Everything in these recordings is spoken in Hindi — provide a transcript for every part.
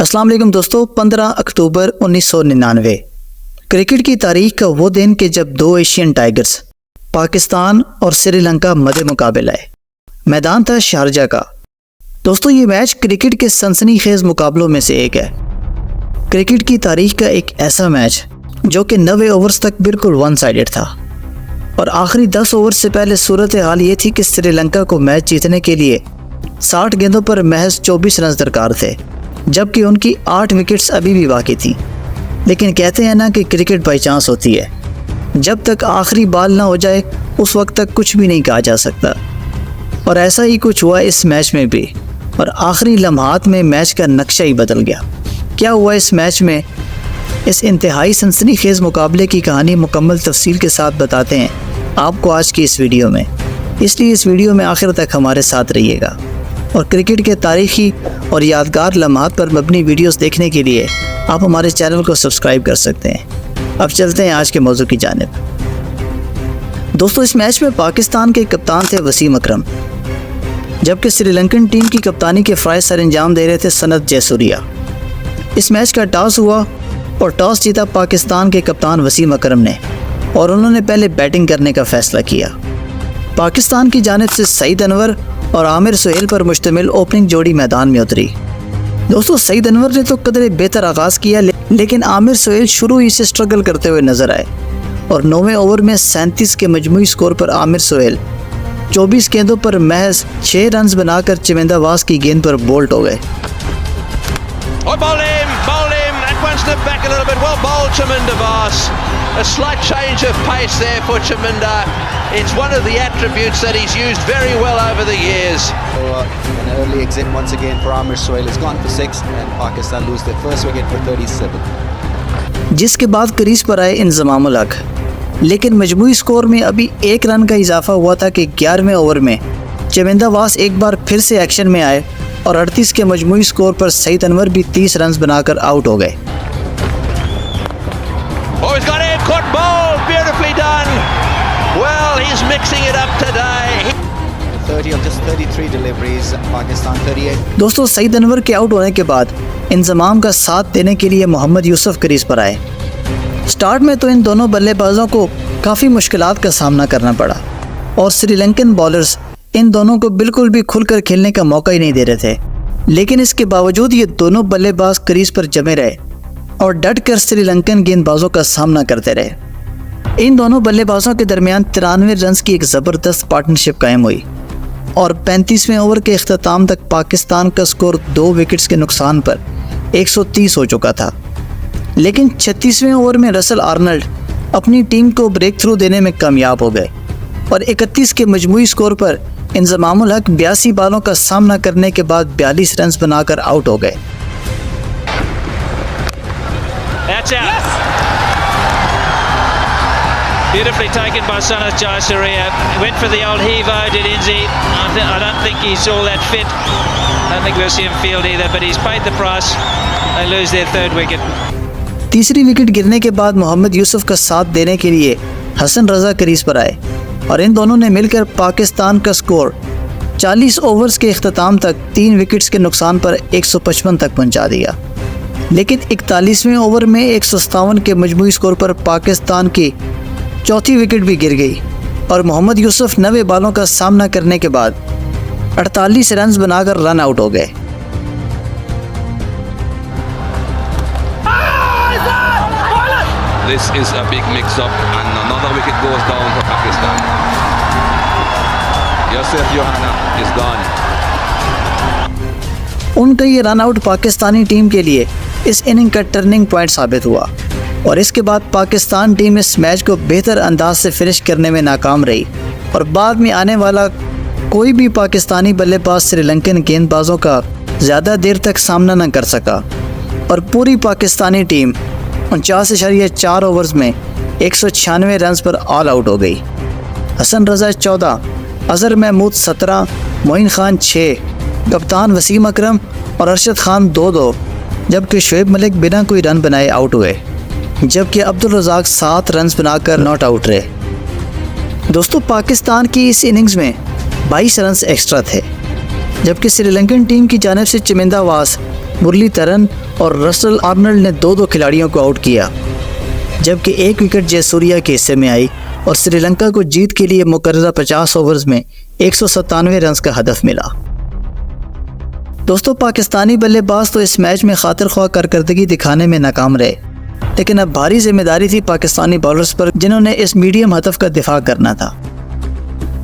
अस्सलाम वालेकुम दोस्तों, 15 अक्टूबर 1999 क्रिकेट की तारीख का वो दिन कि जब दो एशियन टाइगर्स पाकिस्तान और श्रीलंका मध्य मुकाबले आए। मैदान था शारजा का। दोस्तों, ये मैच क्रिकेट के सनसनीखेज मुकाबलों में से एक है। क्रिकेट की तारीख का एक ऐसा मैच जो कि 90 ओवर्स तक बिल्कुल वन साइडेड था और आखिरी 10 ओवर से पहले सूरत हाल ये थी कि श्रीलंका को मैच जीतने के लिए 60 गेंदों पर महज 24 रन दरकार थे, जबकि उनकी 8 विकेट्स अभी भी बाकी थी। लेकिन कहते हैं ना कि क्रिकेट बाई चांस होती है, जब तक आखिरी बॉल ना हो जाए उस वक्त तक कुछ भी नहीं कहा जा सकता। और ऐसा ही कुछ हुआ इस मैच में भी, और आखिरी लम्हात में मैच का नक्शा ही बदल गया। क्या हुआ इस मैच में, इस इंतहाई सनसनीखेज मुकाबले की कहानी मुकम्मल तफसील के साथ बताते हैं आपको आज की इस वीडियो में। इसलिए इस वीडियो में आखिर तक हमारे साथ रहिएगा और क्रिकेट के तारीखी और यादगार लम्हात पर मबनी वीडियोस देखने के लिए आप हमारे चैनल को सब्सक्राइब कर सकते हैं। अब चलते हैं आज के मौजू की जानिब। दोस्तों, इस मैच में पाकिस्तान के कप्तान थे वसीम अकरम, जबकि श्रीलंकन टीम की कप्तानी के फ़राइज़ सर अंजाम दे रहे थे सनत जयसूर्या। इस मैच का टॉस हुआ और टॉस जीता पाकिस्तान के कप्तान वसीम अकरम ने, और उन्होंने पहले बैटिंग करने का फैसला किया। पाकिस्तान की जानिब से सईद अनवर और आमिर सुहेल पर मुश्तमिल ओपनिंग जोड़ी मैदान में उतरी। दोस्तों, सईद अनवर ने तो कदरे बेहतर आगाज़ किया, लेकिन आमिर सुहेल शुरू ही से स्ट्रगल करते हुए नजर आए और 9वें ओवर में 37 के मजमूई स्कोर पर आमिर सुहेल 24 गेंदों पर महज 6 रन बनाकर चमेंदावास की गेंद पर बोल्ट हो गए। Back a little bit, well bowled Chaminda Vaas. A slight change of pace there for Chaminda. It's one of the attributes that he's used very well over the years. So, an early exit once again for Amir Sohail. It's gone for 6 and Pakistan lose their first wicket for 37. जिसके बाद क्रीज पर आए इंजमामुल हक, लेकिन मजमूई स्कोर में अभी 1 रन का इजाफा हुआ था कि 11वें ओवर में चमेंदावास एक बार फिर से एक्शन में आए और 38 के मजमूई स्कोर पर सईद अनवर भी 30 रन बनाकर आउट हो गए। Oh, he's got it, caught ball, beautifully done. Well, he's mixing it up today. 30 of just 33 deliveries, Pakistan 38. दोस्तों, सईद अनवर के आउट होने के बाद इंजमाम का साथ देने के लिए मोहम्मद यूसुफ क्रीज पर आए। स्टार्ट में तो इन दोनों बल्लेबाजों को काफ़ी मुश्किलात का सामना करना पड़ा और श्रीलंकन बॉलर्स इन दोनों को बिल्कुल भी खुलकर खेलने का मौका ही नहीं दे रहे थे। लेकिन इसके बावजूद ये दोनों बल्लेबाज क्रीज पर जमे रहे और डट कर श्रीलंकन गेंदबाजों का सामना करते रहे। इन दोनों बल्लेबाजों के दरमियान 93 रन की एक ज़बरदस्त पार्टनरशिप कायम हुई और 35वें ओवर के अख्ताम तक पाकिस्तान का स्कोर 2 विकेट्स के नुकसान पर 130 हो चुका था। लेकिन 36वें ओवर में रसल आर्नल्ड अपनी टीम को ब्रेक थ्रू देने में कामयाब हो गए और 31 के मजमूई स्कोर पर इंजमामुल हक 82 बालों का सामना करने के बाद 42 रन बनाकर आउट हो गए। That's out. Yes! Beautifully taken by Sanath Jayasuriya. Went for the old heave-o, did Inzi. I don't think he's all that fit. I don't think we'll see him field either, but he's paid the price. They lose their 3rd wicket. तीसरी विकेट गिरने के बाद मोहम्मद यूसुफ का साथ देने के लिए हसन रजा क्रीज पर आए और इन दोनों ने मिलकर पाकिस्तान का स्कोर 40 ओवर्स के अख्ताम तक 3 विकेट्स के नुकसान पर 155 तक पहुंचा दिया। लेकिन 41वें ओवर में 157 के मजमूई स्कोर पर पाकिस्तान की चौथी विकेट भी गिर गई और मोहम्मद यूसुफ 90 बालों का सामना करने के बाद 48 रन बनाकर रन आउट हो गए। This is a big mix-up and another wicket goes down for Pakistan. Yusuf Johanna is gone. उनका ये रन आउट पाकिस्तानी टीम के लिए इस इनिंग का टर्निंग पॉइंट साबित हुआ और इसके बाद पाकिस्तान टीम इस मैच को बेहतर अंदाज से फिनिश करने में नाकाम रही और बाद में आने वाला कोई भी पाकिस्तानी बल्लेबाज श्रीलंकन गेंदबाजों का ज़्यादा देर तक सामना न कर सका और पूरी पाकिस्तानी टीम 49.4 ओवर्स में 196 रन पर ऑल आउट हो गई। हसन रजा 14, अजहर महमूद 17, मोइन खान 6, कप्तान वसीम अकरम और अरशद खान 2-2, जबकि शुएब मलिक बिना कोई रन बनाए आउट हुए, जबकि अब्दुल रज़ाक 7 रन बनाकर नॉट आउट रहे। दोस्तों, पाकिस्तान की इस इनिंग्स में 22 रन एक्स्ट्रा थे जबकि श्रीलंकन टीम की जानिब से चमिंदा वास, मुरलीधरन और रसल आर्नल्ड ने 2-2 खिलाड़ियों को आउट किया, जबकि 1 विकेट जयसूर्या के हिस्से में आई और श्रीलंका को जीत के लिए मुकर्ररा 50 ओवर्स में 197 रन का हदफ मिला। दोस्तों, पाकिस्तानी बल्लेबाज तो इस मैच में खातिर ख्वाह कारकर्दगी दिखाने में नाकाम रहे, लेकिन अब भारी जिम्मेदारी थी पाकिस्तानी बॉलर्स पर, जिन्होंने इस मीडियम हदफ का दिफा करना था।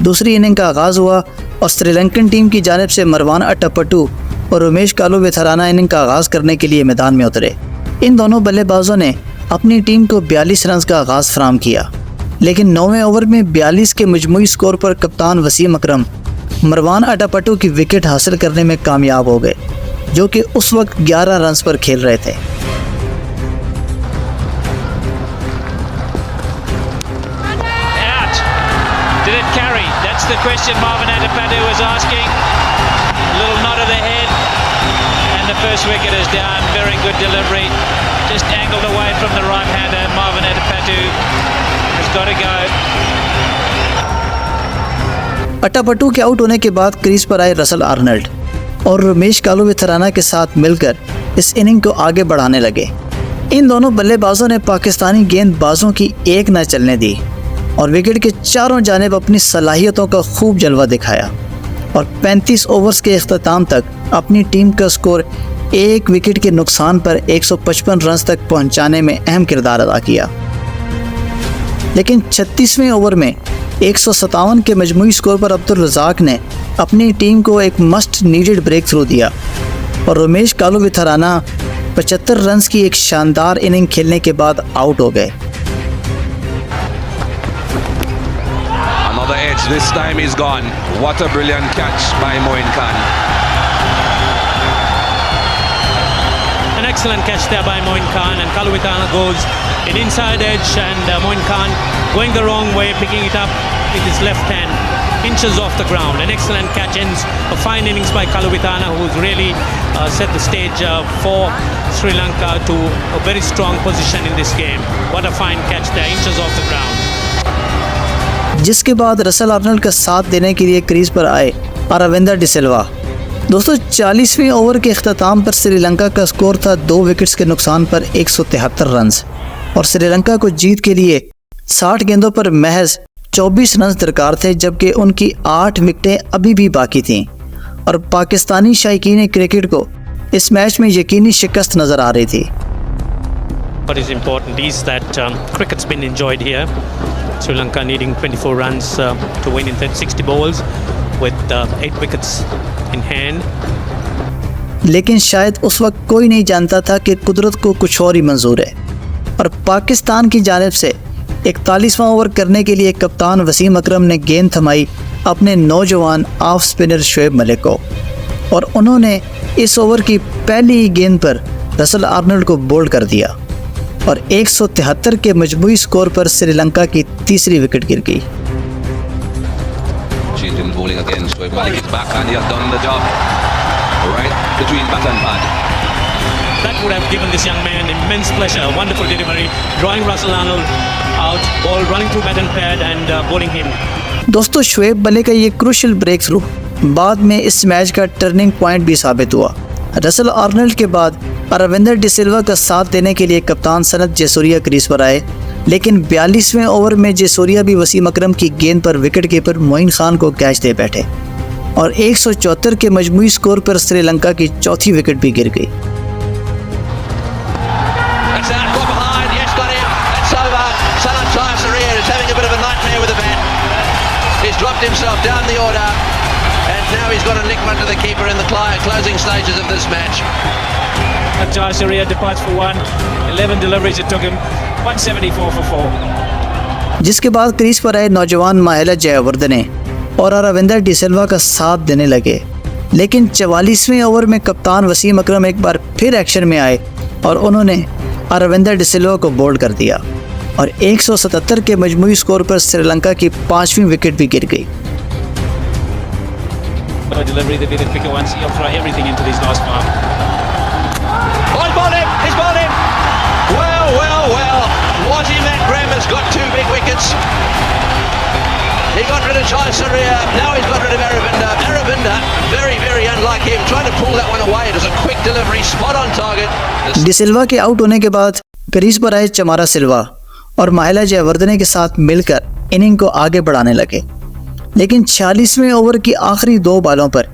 दूसरी इनिंग का आगाज़ हुआ और श्रीलंकन टीम की जानिब से मरवान अट्टापट्टू और उमेश कालुविथराना इनिंग का आगाज़ करने के लिए मैदान में उतरे। इन दोनों बल्लेबाजों ने अपनी टीम को 42 रन का आगाज़ फराहम किया, लेकिन 9वें ओवर में 42 के मजमूई स्कोर पर कप्तान वसीम अकरम मरवान अट्टापट्टू की विकेट हासिल करने में कामयाब हो गए, जो कि उस वक्त 11 रन पर खेल रहे थे। Did it carry? That's the question Marvin Adebayo was asking. A little nod of the head, and the first wicket is down. Very good delivery. Just angled away from the right-hander. Marvin Adebayo has got to go. Atapattu के आउट होने के बाद क्रीज पर आए रसल आर्नल्ड और रमेश कालुविथराना के साथ मिलकर इस इनिंग को आगे बढ़ाने लगे। इन दोनों बल्लेबाजों ने पाकिस्तानी गेंदबाजों की एक न चलने दी और विकेट के चारों जानिब अपनी सलाहियतों का खूब जलवा दिखाया और 35 ओवर्स के इख्तिताम तक अपनी टीम का स्कोर 1 विकेट के नुकसान पर 155 रन तक पहुंचाने में अहम किरदार अदा किया। लेकिन 36वें ओवर में 157 के मजमूई स्कोर पर अब्दुल रज़ाक ने अपनी टीम को एक मस्ट नीडेड ब्रेक थ्रू दिया और रमेश कालुविथराना 75 रन की एक शानदार इनिंग खेलने के बाद आउट हो गए। Another edge, this time he's gone. What a brilliant catch by Moin Khan. An excellent catch there by Moin Khan, and Kaluvithana goes an inside edge, and Moin Khan going the wrong way, picking it up with his left hand, inches off the ground. An excellent catch, ends a fine innings by Kaluvithana, who's really set the stage for Sri Lanka to a very strong position in this game. What a fine catch there, inches off the ground. जिसके बाद रसल आर्नल्ड का साथ देने के लिए क्रीज पर आए अरविंदर डिसिल्वा। दोस्तों, 40वें ओवर के इख्तिताम पर श्रीलंका का स्कोर था 2 विकेट्स के नुकसान पर 173 रन और श्रीलंका को जीत के लिए 60 गेंदों पर महज 24 रन दरकार थे, जबकि उनकी 8 विकेटें अभी भी बाकी थीं और पाकिस्तानी शायकीन क्रिकेट को इस मैच में यकीनी शिकस्त नज़र आ रही थी। What is important is that cricket's been enjoyed here. Sri Lanka needing 24 runs to win in 60 balls with 8 wickets in hand. लेकिन शायद उस वक्त कोई नहीं जानता था कि कुदरत को कुछ और ही मंजूर है और पाकिस्तान की जानिब से 41वां ओवर करने के लिए कप्तान वसीम अकरम ने गेंद थमाई अपने नौजवान ऑफ स्पिनर शोएब मलिक को और उन्होंने इस ओवर की पहली ही गेंद पर रसल आर्नल्ड को बोल्ड कर दिया और 173 के मजमूई स्कोर पर श्रीलंका की तीसरी विकेट गिर गई। Changing bowling again, Shoaib Malik is back and he has done the job. Right between bat and pad. That would have given this young man immense pleasure. Wonderful delivery, drawing Russell Arnold out, ball running through bat and pad and bowling him. दोस्तों, शोएब मलिक का ये क्रूशियल ब्रेक थ्रू बाद में इस मैच का टर्निंग पॉइंट भी साबित हुआ। रसल आर्नल्ड के बाद अरविंदर डिसिल्वा का साथ देने के लिए कप्तान सनत जयसूर्या क्रीज पर आए, लेकिन 42वें ओवर में जयसूर्या भी वसीम अकरम की गेंद पर विकेट कीपर मोइन खान को कैच दे बैठे और 174 के मजमूई स्कोर पर श्रीलंका की चौथी विकेट भी गिर गई। Now he's got a nick under the keeper in the closing stages of this match. Jayasuriya departs for 11 deliveries. It took him 174 for 4. जिसके बाद क्रीज पर आए नौजवान माहेला जयवर्धने और अरविंदर डिसिल्वा का साथ देने लगे, लेकिन 44वें ओवर में कप्तान वसीम अकरम एक बार फिर एक्शन में आए और उन्होंने अरविंदर डिसिल्वा को बोल्ड कर दिया और 177 के मजमूई स्कोर पर श्रीलंका की 5वीं विकेट भी गिर गई। Delivery, they didn't pick it once. He'll throw everything into this last one. Oh, he's bowled him! He's bowled him! Well. Wasim Akram has got 2 big wickets. He got rid of Jaisaria. Now he's got rid of Aravinda. Aravinda, very, very unlike him, trying to pull that one away. It was a quick delivery, spot on target. De Silva के आउट होने के बाद क्रीज पर आए चमारा सिल्वा और माहिला जयवर्धने के साथ मिलकर इनिंग को आगे बढ़ाने लगे, लेकिन 46वें ओवर की आखिरी 2 बालों पर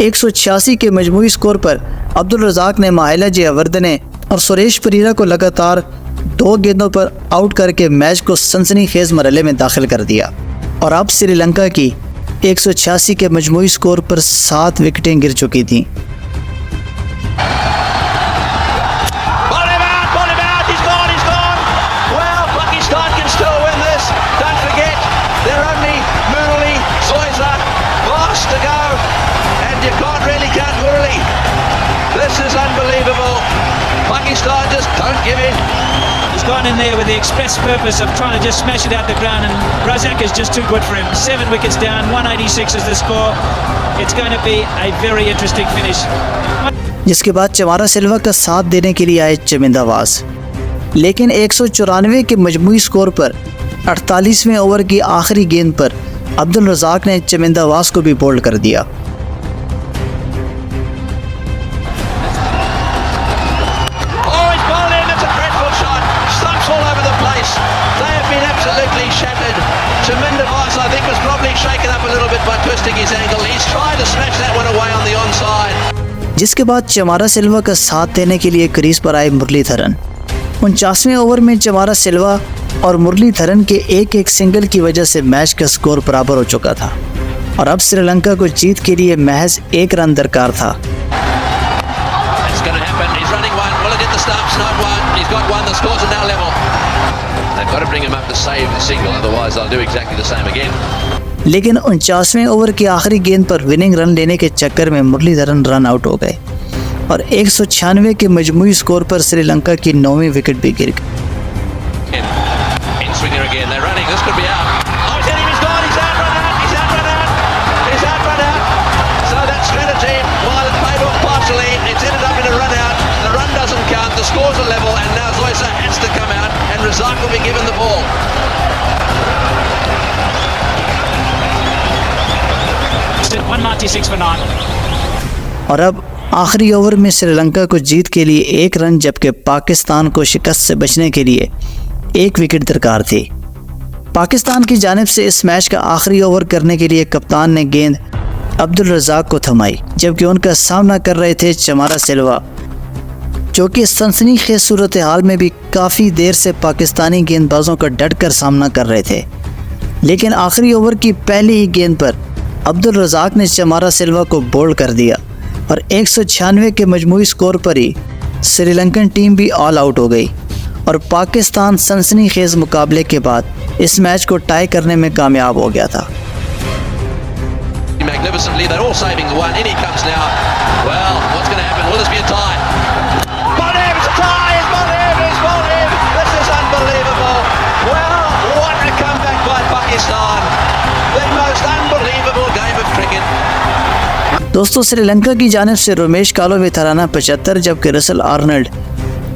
186 के मजमूई स्कोर पर अब्दुल रज़ाक ने माहिला जयवर्धने और सुरेश परीरा को लगातार 2 गेंदों पर आउट करके मैच को सनसनीखेज मरहले में दाखिल कर दिया और अब श्रीलंका की 186 के मजमूई स्कोर पर 7 विकेटें गिर चुकी थीं। Pakistan just don't give in. He's gone in there with the express purpose of trying to just smash it out the ground, and Razak is just too good for him. 7 wickets down, 186 is the score. It's going to be a very interesting finish. जिसके बाद चमारा सिल्वा का साथ देने के लिए आए चमिंदावास, लेकिन 194 के मजमूई स्कोर पर 48वें ओवर की आखिरी गेंद पर अब्दुल रज़ाक ने चमिंदावास को भी बोल्ड कर दिया। Chaminda-Vaas, I think, was probably shaken up a little bit by twisting his ankle. He's trying to smash that one away on the onside. जिसके बाद चमारा सिल्वा का साथ देने के लिए क्रीज पर आए मुरलीधरन। 49वें ओवर में चमारा सिल्वा और मुरलीधरन के एक सिंगल की वजह से मैच का स्कोर बराबर हो चुका था और अब श्रीलंका को जीत के लिए महज 1 रन दरकार था। लेकिन 49वें ओवर की आखिरी गेंद पर विनिंग रन लेने के चक्कर में मुरलीधरन रन आउट हो गए और 196 के मजमूई स्कोर पर श्रीलंका की 9वीं विकेट भी गिर गई। Razak will be given the ball. Still 196 for 9. और अब आखिरी ओवर में श्रीलंका को जीत के लिए 1 रन, जबकि पाकिस्तान को शिकस्त से बचने के लिए 1 विकेट दरकार थी। पाकिस्तान की जानिब से इस मैच का आखिरी ओवर करने के लिए कप्तान ने गेंद अब्दुल रज़ाक को थमाई, जबकि उनका सामना कर रहे थे चमारा सिल्वा, जो कि सनसनीखेज सूरत हाल में भी काफ़ी देर से पाकिस्तानी गेंदबाजों का डटकर सामना कर रहे थे। लेकिन आखिरी ओवर की पहली ही गेंद पर अब्दुल रज़ाक ने चमारा सिल्वा को बोल्ड कर दिया और 196 के मजमूई स्कोर पर ही श्रीलंकन टीम भी ऑल आउट हो गई और पाकिस्तान सनसनीखेज मुकाबले के बाद इस मैच को टाई करने में कामयाब हो गया था। दोस्तों, श्रीलंका की जानिब से रमेश कालोविथराना 75 जबकि रसल आर्नल्ड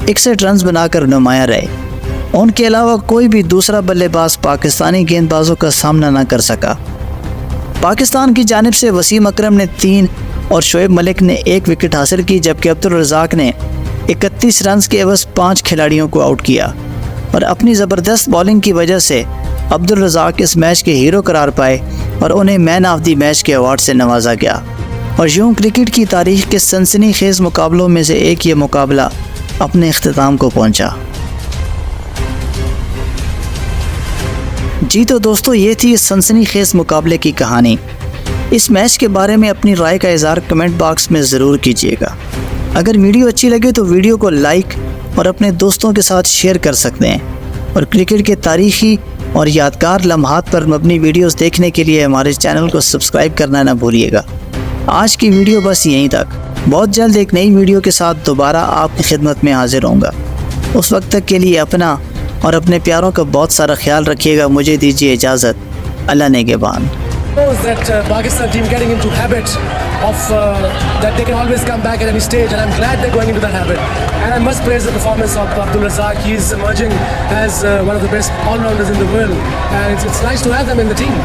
61 रन बनाकर नुमाया रहे। उनके अलावा कोई भी दूसरा बल्लेबाज पाकिस्तानी गेंदबाजों का सामना न कर सका। पाकिस्तान की जानिब से वसीम अकरम ने 3 और शोएब मलिक ने 1 विकेट हासिल की, जबकि अब्दुल रज़ाक ने 31 रन के एवज 5 खिलाड़ियों को आउट किया और अपनी ज़बरदस्त बॉलिंग की वजह से अब्दुल रज़ाक इस मैच के हीरो करार पाए और उन्हें मैन ऑफ द मैच के अवार्ड से नवाजा गया। और यूँ क्रिकेट की तारीख के सनसनीखेज मुकाबलों में से एक ये मुकाबला अपने इख्तिताम को पहुंचा। जी तो दोस्तों, ये थी इस सनसनीखेज मुकाबले की कहानी। इस मैच के बारे में अपनी राय का इज़हार कमेंट बॉक्स में ज़रूर कीजिएगा। अगर वीडियो अच्छी लगे तो वीडियो को लाइक और अपने दोस्तों के साथ शेयर कर सकते हैं और क्रिकेट के तारीख़ी और यादगार लम्हात पर मबनी वीडियोस देखने के लिए हमारे चैनल को सब्सक्राइब करना ना भूलिएगा। आज की वीडियो बस यहीं तक। बहुत जल्द एक नई वीडियो के साथ दोबारा आपकी खिदमत में हाजिर होऊंगा। उस वक्त तक के लिए अपना और अपने प्यारों का बहुत सारा ख्याल रखिएगा। मुझे दीजिए इजाज़त। अल्लाह नेगेबान। That Pakistan team getting into habit of that they can always come back at any stage, and I'm glad they're going into that habit. And I must praise the performance of Abdul Razak. He's emerging as one of the best all-rounders in the world, and it's nice to have them in the team.